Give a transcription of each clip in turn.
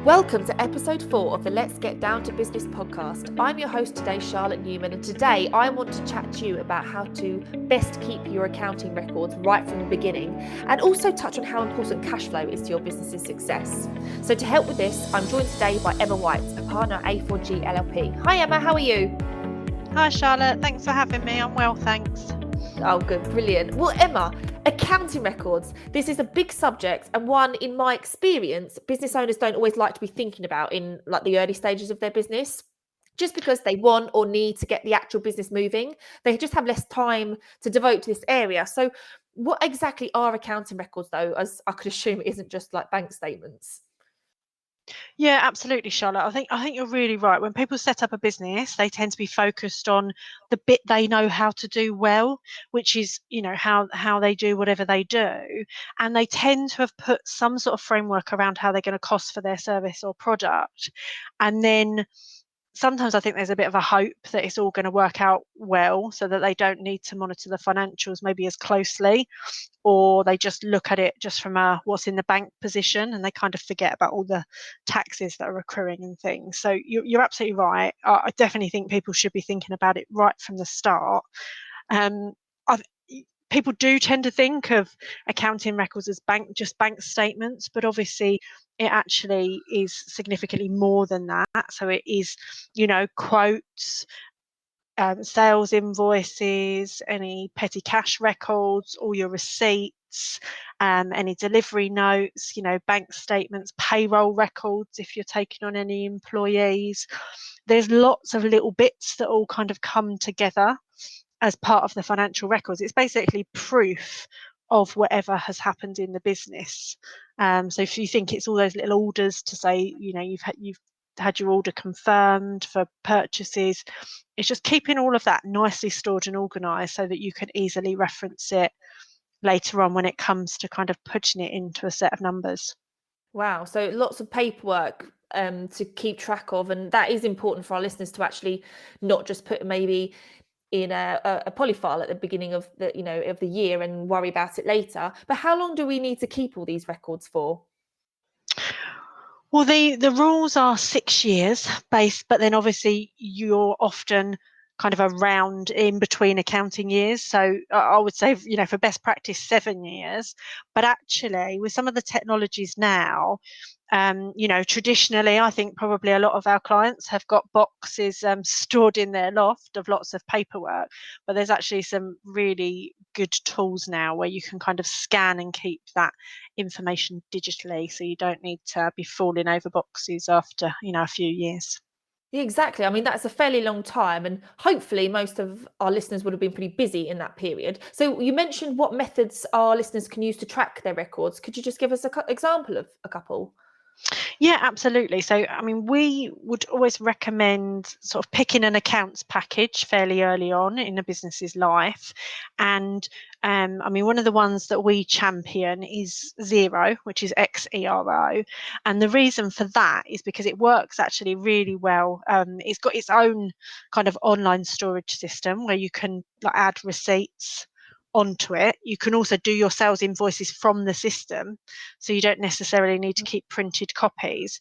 Welcome to episode 4 of the Let's Get Down to Business podcast. I'm your host today, Charlotte Newman, and today I want to chat to you about how to best keep your accounting records right from the beginning, and also touch on how important cash flow is to your business's success. So to help with this, I'm joined today by Emma White, a partner at A4G LLP. Hi Emma, how are you? Hi Charlotte, thanks for having me. I'm well, thanks. Oh, good, brilliant. Well, Emma, accounting records. This is a big subject, and one, in my experience, business owners don't always like to be thinking about in like the early stages of their business, just because they want or need to get the actual business moving. They just have less time to devote to this area. So, what exactly are accounting records, though? As I could assume, it isn't just like bank statements. Yeah, absolutely, Charlotte. I think you're really right. When people set up a business, they tend to be focused on the bit they know how to do well, which is, how they do whatever they do. And they tend to have put some sort of framework around how they're going to cost for their service or product. And then sometimes I think there's a bit of a hope that it's all going to work out well so that they don't need to monitor the financials maybe as closely, or they just look at it just from a what's in the bank position, and they kind of forget about all the taxes that are accruing and things. So you're absolutely right. I definitely think people should be thinking about it right from the start. Um, I've, People do tend to think of accounting records as just bank statements, but obviously it actually is significantly more than that. So it is, quotes, sales invoices, any petty cash records, all your receipts, any delivery notes, bank statements, payroll records if you're taking on any employees. There's lots of little bits that all kind of come together as part of the financial records. It's basically proof of whatever has happened in the business. So if you think it's all those little orders to say, you've had your order confirmed for purchases, it's just keeping all of that nicely stored and organised so that you can easily reference it later on when it comes to kind of putting it into a set of numbers. Wow. So lots of paperwork to keep track of, and that is important for our listeners to actually not just put maybe in a polyfile at the beginning of the year and worry about it later. But how long do we need to keep all these records for? Well, the rules are 6 years based, but then obviously you're often kind of around in between accounting years. So I would say, for best practice, 7 years. But actually, with some of the technologies now, traditionally, I think probably a lot of our clients have got boxes stored in their loft of lots of paperwork. But there's actually some really good tools now where you can kind of scan and keep that information digitally, so you don't need to be falling over boxes after a few years. Yeah, exactly. I mean, that's a fairly long time, and hopefully most of our listeners would have been pretty busy in that period. So you mentioned what methods our listeners can use to track their records. Could you just give us an example of a couple? Yeah, absolutely. So, I mean, we would always recommend sort of picking an accounts package fairly early on in a business's life. And I mean, one of the ones that we champion is Xero, which is XERO. And the reason for that is because it works actually really well. It's got its own kind of online storage system where you can add receipts onto it. You can also do your sales invoices from the system, so you don't necessarily need to keep printed copies.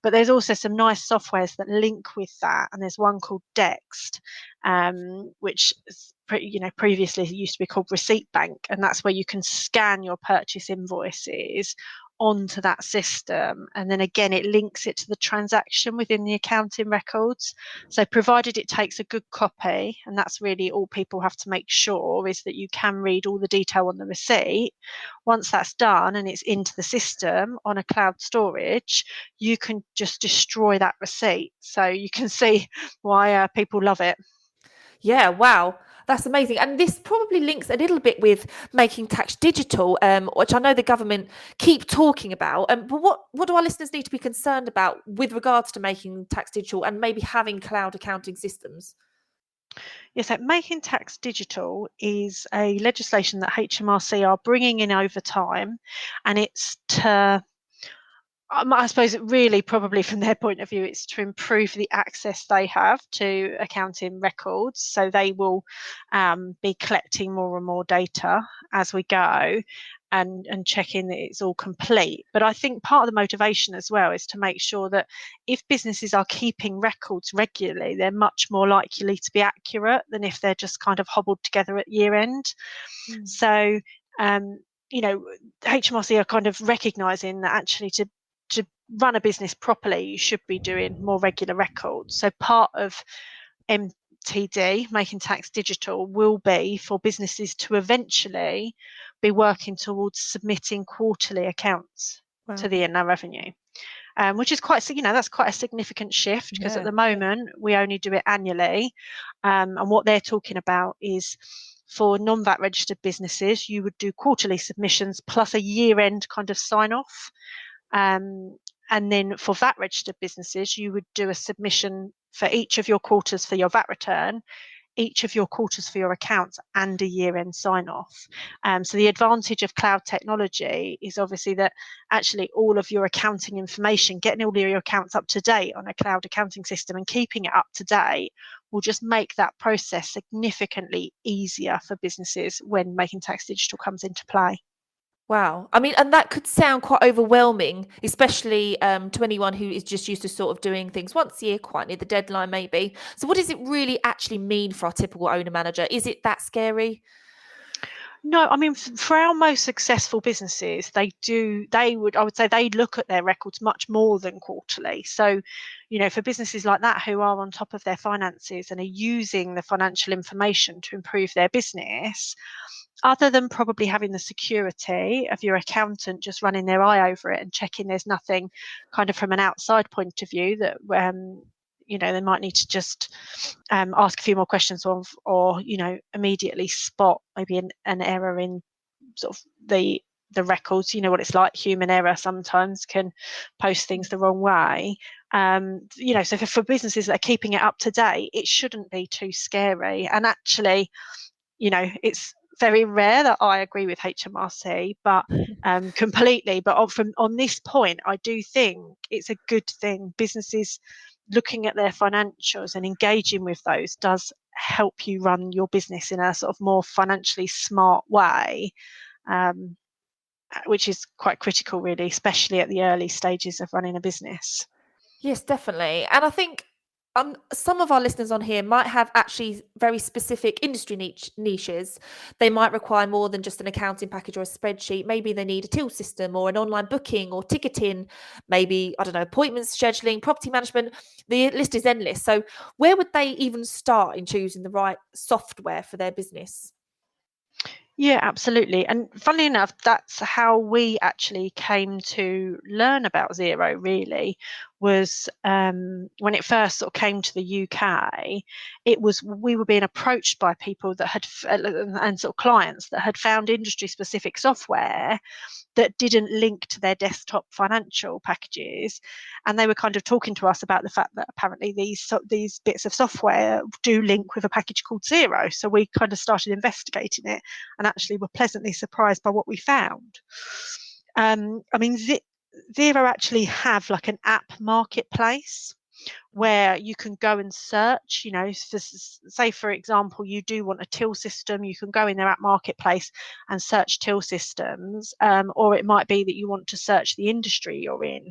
But there's also some nice softwares that link with that, and there's one called Dext, which previously used to be called Receipt Bank, and that's where you can scan your purchase invoices onto that system, and then again it links it to the transaction within the accounting records. So provided it takes a good copy, and that's really all people have to make sure, is that you can read all the detail on the receipt. Once that's done and it's into the system on a cloud storage, you can just destroy that receipt. So you can see why people love it. Yeah, wow. That's amazing. And this probably links a little bit with making tax digital, which I know the government keep talking about. But what do our listeners need to be concerned about with regards to making tax digital and maybe having cloud accounting systems? Yes, so making tax digital is a legislation that HMRC are bringing in over time, and it's to I suppose it really, probably from their point of view, it's to improve the access they have to accounting records. So they will be collecting more and more data as we go. and checking that it's all complete. But I think part of the motivation as well is to make sure that if businesses are keeping records regularly, they're much more likely to be accurate than if they're just kind of hobbled together at year end. So, HMRC are kind of recognising that actually to run a business properly, you should be doing more regular records. So part of MTD, Making Tax Digital, will be for businesses to eventually be working towards submitting quarterly accounts to the Inland Revenue, which is that's quite a significant shift, because at the moment we only do it annually, and what they're talking about is for non-VAT registered businesses, you would do quarterly submissions plus a year-end kind of sign-off. And then for VAT registered businesses, you would do a submission for each of your quarters for your VAT return, each of your quarters for your accounts, and a year-end sign-off. So the advantage of cloud technology is obviously that actually all of your accounting information, getting all of your accounts up to date on a cloud accounting system and keeping it up to date will just make that process significantly easier for businesses when Making Tax Digital comes into play. Wow. I mean, and that could sound quite overwhelming, especially to anyone who is just used to sort of doing things once a year, quite near the deadline maybe. So what does it really actually mean for our typical owner manager? Is it that scary? No, I mean, for our most successful businesses, I would say they look at their records much more than quarterly. So, for businesses like that who are on top of their finances and are using the financial information to improve their business, other than probably having the security of your accountant just running their eye over it and checking there's nothing kind of from an outside point of view that they might need to just ask a few more questions of, or immediately spot maybe an error in sort of the records. You know what it's like, human error sometimes can post things the wrong way. So for businesses that are keeping it up to date, it shouldn't be too scary. And actually, it's very rare that I agree with HMRC, but completely. But on this point, I do think it's a good thing. Businesses looking at their financials and engaging with those does help you run your business in a sort of more financially smart way, which is quite critical, really, especially at the early stages of running a business. Yes, definitely. And I think some of our listeners on here might have actually very specific industry niches. They might require more than just an accounting package or a spreadsheet. Maybe they need a till system or an online booking or ticketing, maybe, I don't know, appointments scheduling, property management. The list is endless. So where would they even start in choosing the right software for their business? Yeah, absolutely. And funnily enough, that's how we actually came to learn about Xero, really, was when it first sort of came to the UK, we were being approached by people that had, and sort of clients that had found industry specific software that didn't link to their desktop financial packages, and they were kind of talking to us about the fact that apparently these bits of software do link with a package called Xero. So we kind of started investigating it, and actually were pleasantly surprised by what we found. I mean, Xero actually have like an app marketplace where you can go and search, say, for example, you do want a till system, you can go in their app marketplace and search till systems, or it might be that you want to search the industry you're in,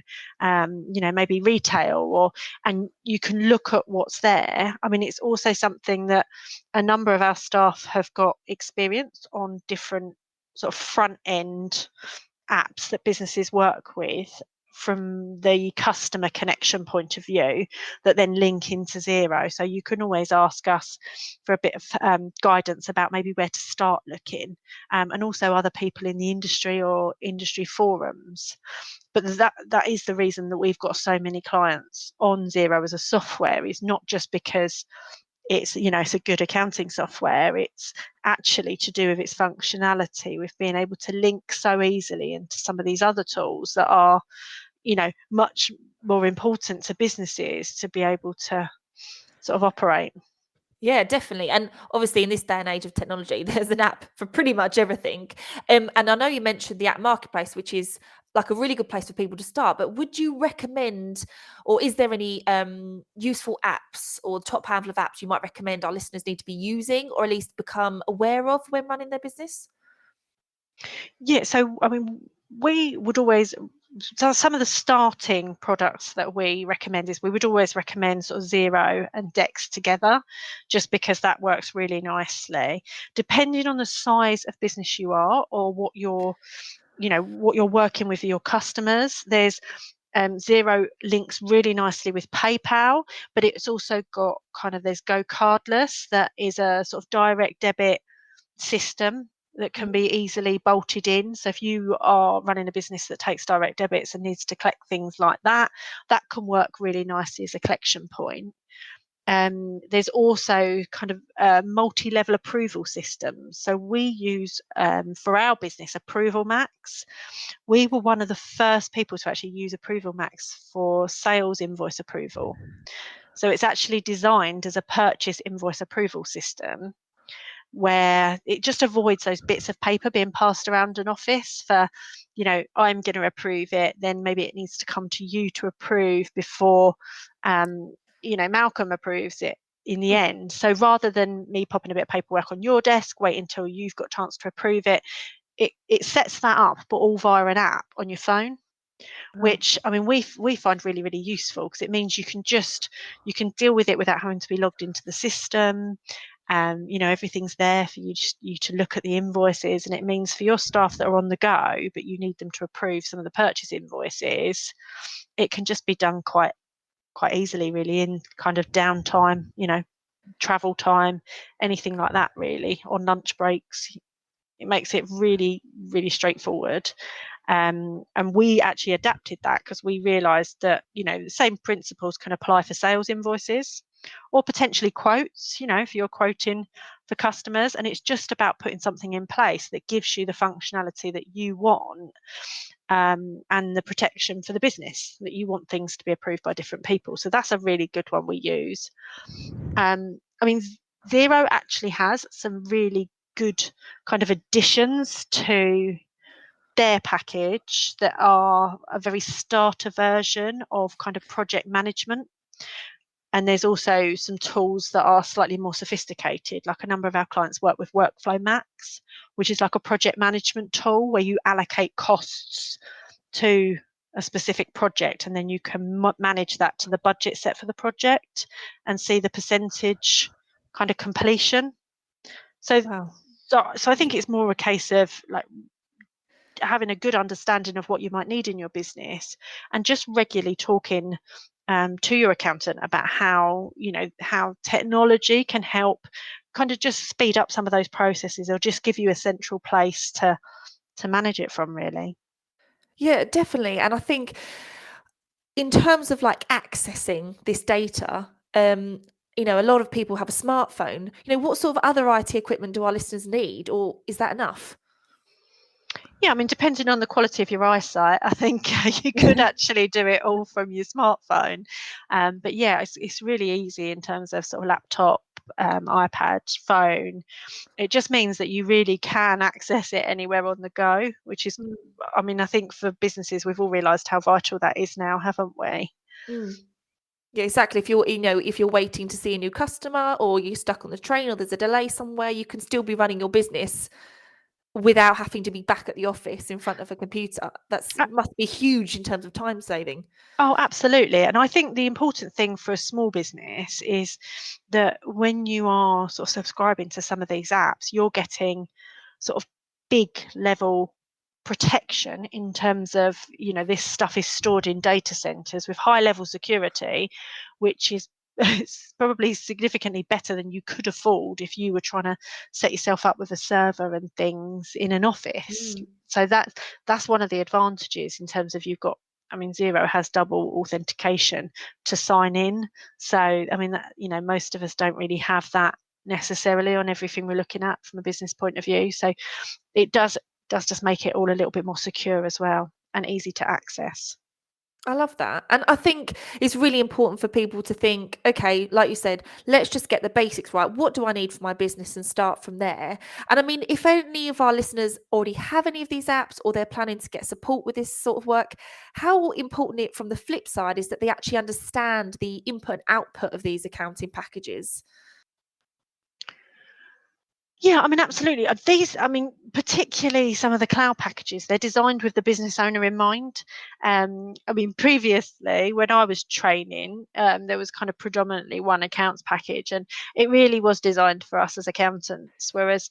maybe retail, and you can look at what's there. I mean, it's also something that a number of our staff have got experience on, different sort of front end apps that businesses work with from the customer connection point of view that then link into Xero. So you can always ask us for a bit of guidance about maybe where to start looking, and also other people in the industry or industry forums. But that is the reason that we've got so many clients on Xero as a software, is not just because it's a good accounting software. It's actually to do with its functionality, with being able to link so easily into some of these other tools that are much more important to businesses to be able to sort of operate. Yeah, definitely. And obviously, in this day and age of technology, there's an app for pretty much everything. And I know you mentioned the app marketplace, which is like a really good place for people to start. But would you recommend, or is there any useful apps or top handful of apps you might recommend our listeners need to be using, or at least become aware of when running their business? Yeah, so I mean, we would always, so some of the starting products that we recommend is we would always recommend sort of Zero and Dex together, just because that works really nicely. Depending on the size of business you are or what you're, what you're working with your customers, there's Zero links really nicely with PayPal, but it's also got there's Go Cardless, that is a sort of direct debit system that can be easily bolted in. So if you are running a business that takes direct debits and needs to collect things like that, that can work really nicely as a collection point. There's also multi-level approval systems. So we use, for our business, Approval Max. We were one of the first people to actually use Approval Max for sales invoice approval. So it's actually designed as a purchase invoice approval system, where it just avoids those bits of paper being passed around an office for, I'm going to approve it, then maybe it needs to come to you to approve before, Malcolm approves it in the end. So rather than me popping a bit of paperwork on your desk, wait until you've got a chance to approve it, it sets that up, but all via an app on your phone. Which, I mean, we find really, really useful, because it means you can deal with it without having to be logged into the system. Everything's there for you to look at the invoices, and it means for your staff that are on the go, but you need them to approve some of the purchase invoices, it can just be done quite easily, really, in kind of downtime, travel time, anything like that, really, or lunch breaks. It makes it really, really straightforward. And we actually adapted that because we realized that, the same principles can apply for sales invoices or potentially quotes, if you're quoting for customers, and it's just about putting something in place that gives you the functionality that you want, and the protection for the business that you want things to be approved by different people. So that's a really good one we use. I mean, Zero actually has some really good kind of additions to their package that are a very starter version of kind of project management. And there's also some tools that are slightly more sophisticated. Like, a number of our clients work with Workflow Max, which is like a project management tool where you allocate costs to a specific project, and then you can manage that to the budget set for the project and see the percentage kind of completion. So I think it's more a case of like having a good understanding of what you might need in your business, and just regularly talking to your accountant about how technology can help kind of just speed up some of those processes, or just give you a central place to manage it from, really. Yeah, definitely. And I think in terms of like accessing this data, a lot of people have a smartphone. What sort of other IT equipment do our listeners need, or is that enough? Yeah, I mean, depending on the quality of your eyesight, I think you could actually do it all from your smartphone. But yeah, it's really easy in terms of sort of laptop, iPad, phone. It just means that you really can access it anywhere on the go, which is, I mean, I think for businesses, we've all realised how vital that is now, haven't we? Yeah, exactly. If you're waiting to see a new customer, or you're stuck on the train, or there's a delay somewhere, you can still be running your business without having to be back at the office in front of a computer. Must be huge in terms of time saving. Oh, absolutely. And I think the important thing for a small business is that when you are sort of subscribing to some of these apps, you're getting sort of big level protection in terms of, this stuff is stored in data centers with high level security, which is it's probably significantly better than you could afford if you were trying to set yourself up with a server and things in an office. So that's one of the advantages in terms of Zero has double authentication to sign in. So, I mean, most of us don't really have that necessarily on everything we're looking at from a business point of view. So it does just make it all a little bit more secure as well, and easy to access. I love that. And I think it's really important for people to think, okay, like you said, let's just get the basics right. What do I need for my business, and start from there? And I mean, if any of our listeners already have any of these apps, or they're planning to get support with this sort of work, how important it from the flip side is that they actually understand the input and output of these accounting packages. Yeah, I mean, absolutely. These, I mean, particularly some of the cloud packages, they're designed with the business owner in mind. I mean, previously when I was training, there was kind of predominantly one accounts package, and it really was designed for us as accountants. Whereas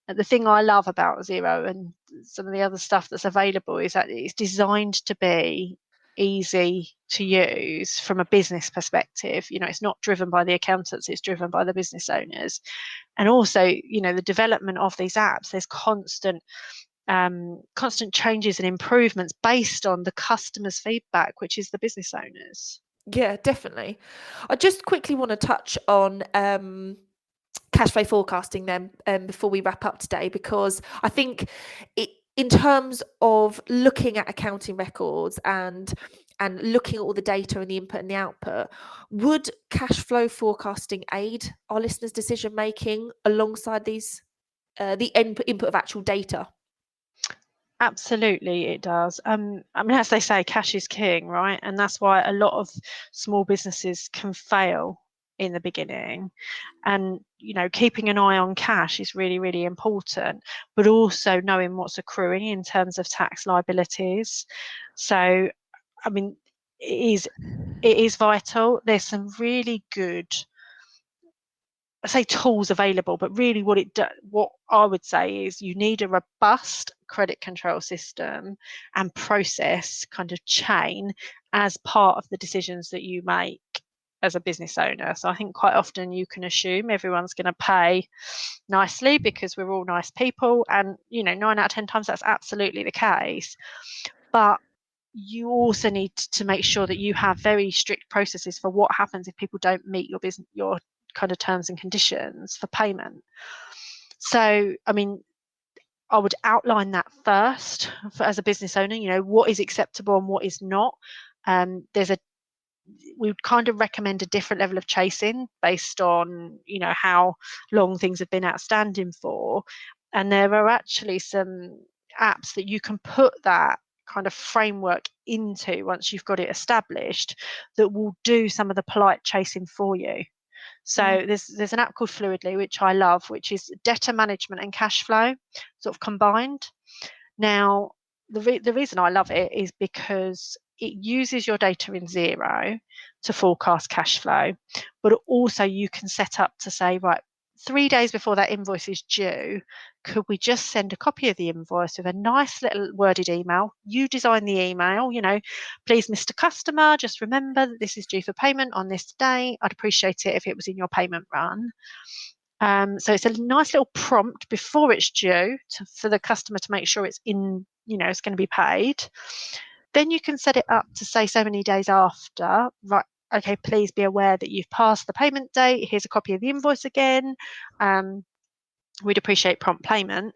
the thing I love about Zero and some of the other stuff that's available is that it's designed to be easy to use from a business perspective. You know, it's not driven by the accountants, it's driven by the business owners. And also, you know, the development of these apps, there's constant changes and improvements based on the customer's feedback, which is the business owners. Yeah, definitely. I just quickly want to touch on cash flow forecasting then, before we wrap up today, because I think in terms of looking at accounting records and looking at all the data and the input and the output, would cash flow forecasting aid our listeners' decision making alongside these the input of actual data? Absolutely, it does. I mean, as they say, cash is king, right? And that's why a lot of small businesses can fail in the beginning. And, you know, keeping an eye on cash is really, really important, but also knowing what's accruing in terms of tax liabilities. So, I mean, it is vital. There's some really good, I say tools available, but really what I would say is you need a robust credit control system and process kind of chain as part of the decisions that you make as a business owner. So I think quite often you can assume everyone's going to pay nicely because we're all nice people, and you know, 9 out of 10 times that's absolutely the case. But you also need to make sure that you have very strict processes for what happens if people don't meet your kind of terms and conditions for payment. So, I mean, I would outline that first as a business owner, you know, what is acceptable and what is not. We would kind of recommend a different level of chasing based on, you know, how long things have been outstanding for. And there are actually some apps that you can put that kind of framework into once you've got it established that will do some of the polite chasing for you. So there's an app called Fluidly, which I love, which is debtor management and cash flow sort of combined. Now, the reason I love it is because it uses your data in Zero to forecast cash flow, but also you can set up to say, right, 3 days before that invoice is due, could we just send a copy of the invoice with a nice little worded email? You design the email, you know, please, Mr. Customer, just remember that this is due for payment on this day. I'd appreciate it if it was in your payment run. So it's a nice little prompt before it's due for the customer to make sure it's in, you know, it's going to be paid. Then you can set it up to say so many days after, right, okay, please be aware that you've passed the payment date. Here's a copy of the invoice again. We'd appreciate prompt payment.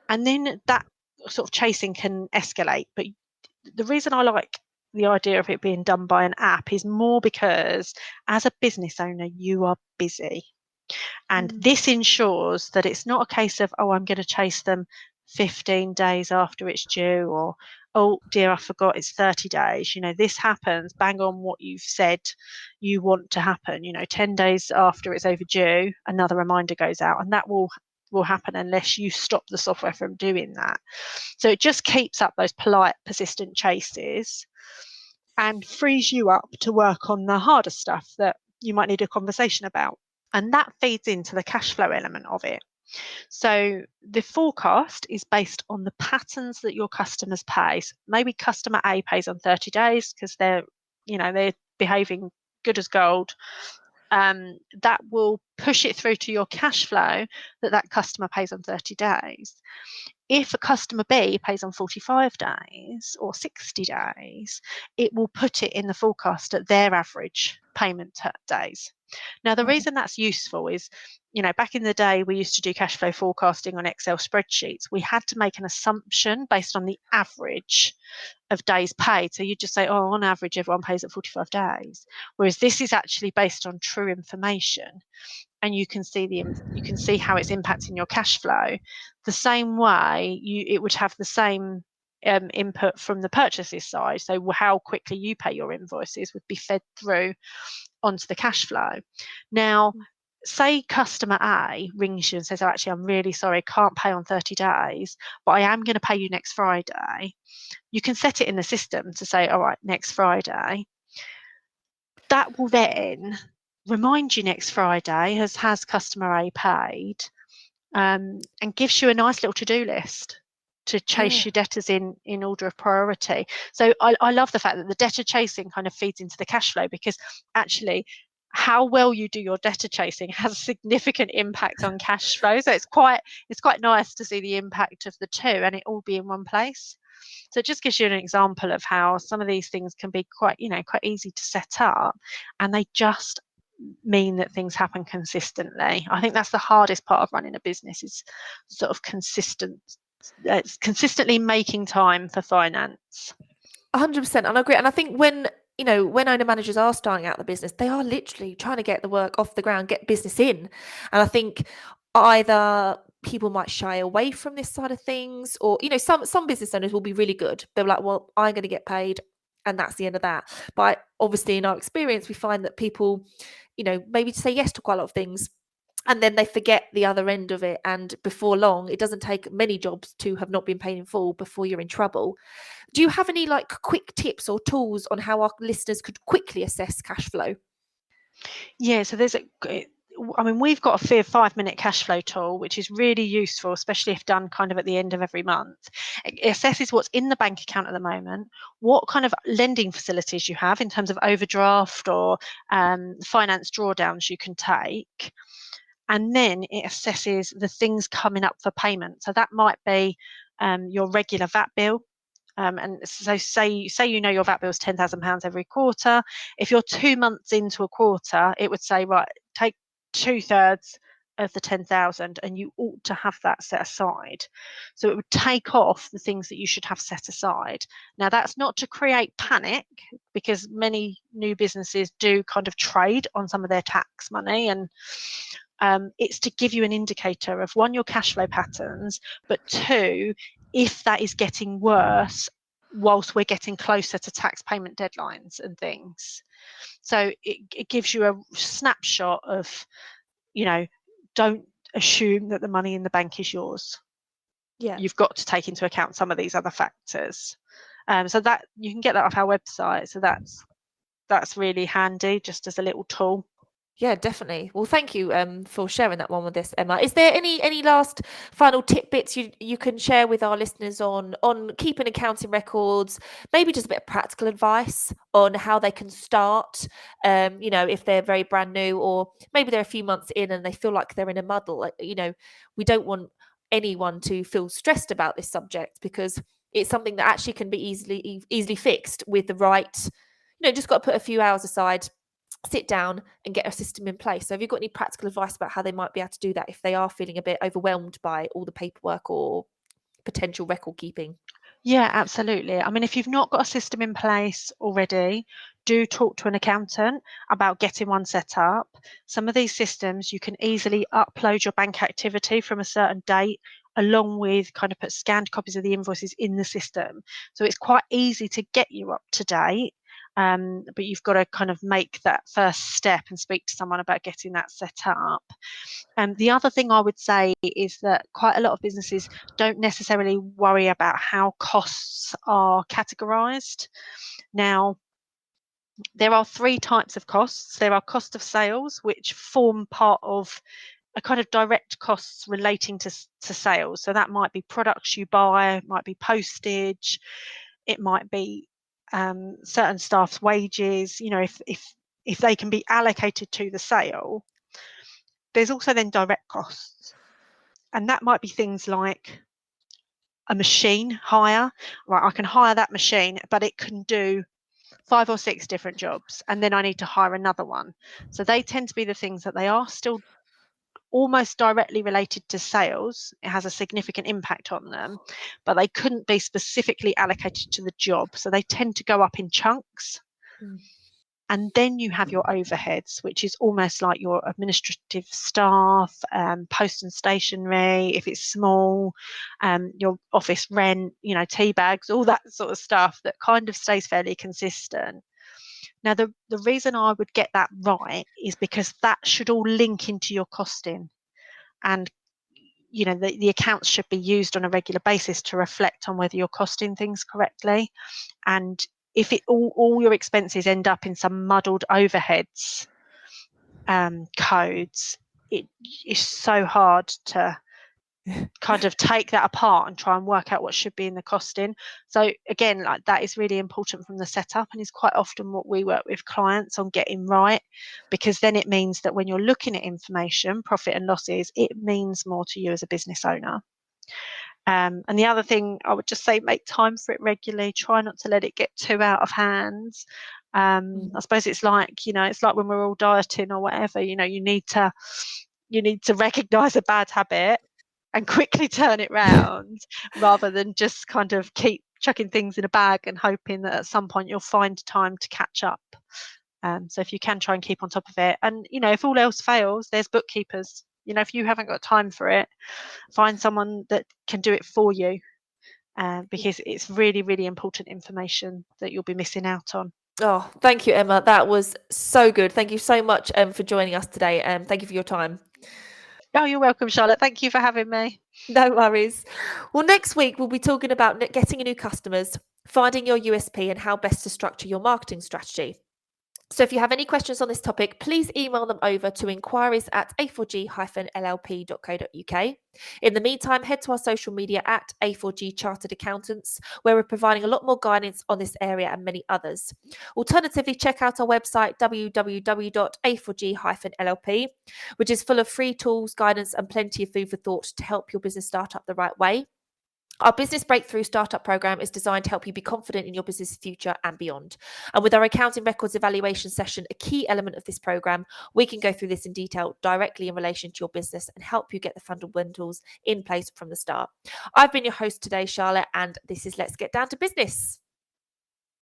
And then that sort of chasing can escalate. But the reason I like the idea of it being done by an app is more because as a business owner, you are busy. And this ensures that it's not a case of, oh, I'm going to chase them 15 days after it's due, or, oh dear, I forgot it's 30 days. You know, this happens bang on what you've said you want to happen. You know, 10 days after it's overdue, another reminder goes out, and that will happen unless you stop the software from doing that. So it just keeps up those polite, persistent chases and frees you up to work on the harder stuff that you might need a conversation about. And that feeds into the cash flow element of it. So the forecast is based on the patterns that your customers pay. So maybe customer A pays on 30 days because they're behaving good as gold. That will push it through to your cash flow that customer pays on 30 days. If a customer B pays on 45 days or 60 days, it will put it in the forecast at their average payment days. Now, the reason that's useful is, you know, back in the day, we used to do cash flow forecasting on Excel spreadsheets. We had to make an assumption based on the average of days paid. So you just say, oh, on average, everyone pays at 45 days. Whereas this is actually based on true information. And you can see how it's impacting your cash flow. The same way it would have the same input from the purchases side. So how quickly you pay your invoices would be fed through onto the cash flow. Now, say customer A rings you and says, oh, actually, I'm really sorry, can't pay on 30 days, but I am going to pay you next Friday. You can set it in the system to say, all right, next Friday. That will then remind you next Friday, has customer A paid, and gives you a nice little to-do list to chase Yeah. your debtors in order of priority. So I love the fact that the debtor chasing kind of feeds into the cash flow, because actually how well you do your debtor chasing has a significant impact on cash flow. So it's quite nice to see the impact of the two and it all be in one place. So it just gives you an example of how some of these things can be quite easy to set up, and they just mean that things happen consistently. I think that's the hardest part of running a business, is sort of consistently making time for finance. 100%, and I agree. And I think when when owner managers are starting out the business, they are literally trying to get the work off the ground, get business in. And I think either people might shy away from this side of things, or some business owners will be really good. They're like, well, I'm going to get paid, and that's the end of that. But obviously, in our experience, we find that people, maybe say yes to quite a lot of things, and then they forget the other end of it, and before long, it doesn't take many jobs to have not been paid in full before you're in trouble. Do you have any quick tips or tools on how our listeners could quickly assess cash flow? Yeah, so we've got a 5-minute cash flow tool, which is really useful, especially if done kind of at the end of every month. It assesses what's in the bank account at the moment, what kind of lending facilities you have in terms of overdraft or finance drawdowns you can take. And then it assesses the things coming up for payment. So that might be your regular VAT bill. And so say your VAT bill is £10,000 every quarter. If you're 2 months into a quarter, it would say, right, take 2/3 of the 10,000 and you ought to have that set aside. So it would take off the things that you should have set aside. Now, that's not to create panic, because many new businesses do kind of trade on some of their tax money, and it's to give you an indicator of, one, your cash flow patterns, but two, if that is getting worse whilst we're getting closer to tax payment deadlines and things. So it gives you a snapshot of, don't assume that the money in the bank is yours. Yeah. You've got to take into account some of these other factors. So that you can get that off our website. So that's really handy, just as a little tool. Yeah, definitely. Well, thank you for sharing that one with us, Emma. Is there any last final tidbits you can share with our listeners on keeping accounting records? Maybe just a bit of practical advice on how they can start. If they're very brand new, or maybe they're a few months in and they feel like they're in a muddle. We don't want anyone to feel stressed about this subject, because it's something that actually can be easily fixed with the right. Just got to put a few hours aside, sit down and get a system in place. So have you got any practical advice about how they might be able to do that if they are feeling a bit overwhelmed by all the paperwork or potential record keeping? Yeah, absolutely. I mean, if you've not got a system in place already, do talk to an accountant about getting one set up. Some of these systems, you can easily upload your bank activity from a certain date, along with kind of put scanned copies of the invoices in the system. So it's quite easy to get you up to date. But you've got to kind of make that first step and speak to someone about getting that set up. The other thing I would say is that quite a lot of businesses don't necessarily worry about how costs are categorized. Now, there are 3 types of costs. There are cost of sales, which form part of a kind of direct costs relating to sales. So that might be products you buy, it might be postage, it might be certain staff's wages. If they can be allocated to the sale. There's also then direct costs, and that might be things like a machine hire. Right, I can hire that machine, but it can do 5 or 6 different jobs, and then I need to hire another one. So they tend to be the things that they are still almost directly related to sales. It has a significant impact on them, but they couldn't be specifically allocated to the job. So they tend to go up in chunks. And then you have your overheads, which is almost like your administrative staff, post and stationery, if it's small, your office rent, tea bags, all that sort of stuff that kind of stays fairly consistent. Now, the reason I would get that right is because that should all link into your costing. And the accounts should be used on a regular basis to reflect on whether you're costing things correctly. And if all your expenses end up in some muddled overheads codes, it is so hard to kind of take that apart and try and work out what should be in the costing. So again, like, that is really important from the setup, and is quite often what we work with clients on getting right, because then it means that when you're looking at information, profit and losses, it means more to you as a business owner. And the other thing I would just say, make time for it regularly. Try not to let it get too out of hands. I suppose it's like when we're all dieting or whatever. You need to recognize a bad habit and quickly turn it round, rather than just kind of keep chucking things in a bag and hoping that at some point you'll find time to catch up. So if you can, try and keep on top of it. And if all else fails, there's bookkeepers. If you haven't got time for it, find someone that can do it for you, because it's really, really important information that you'll be missing out on. Oh, thank you, Emma. That was so good. Thank you so much for joining us today. Thank you for your time. Oh, you're welcome, Charlotte. Thank you for having me. No worries. Well, next week we'll be talking about getting new customers, finding your USP, and how best to structure your marketing strategy. So if you have any questions on this topic, please email them over to inquiries@a4g-llp.co.uk. In the meantime, head to our social media at A4G Chartered Accountants, where we're providing a lot more guidance on this area and many others. Alternatively, check out our website www.a4g-llp, which is full of free tools, guidance, and plenty of food for thought to help your business start up the right way. Our Business Breakthrough Startup Program is designed to help you be confident in your business future and beyond. And with our accounting records evaluation session, a key element of this program, we can go through this in detail directly in relation to your business and help you get the fundamentals in place from the start. I've been your host today, Charlotte, and this is Let's Get Down to Business.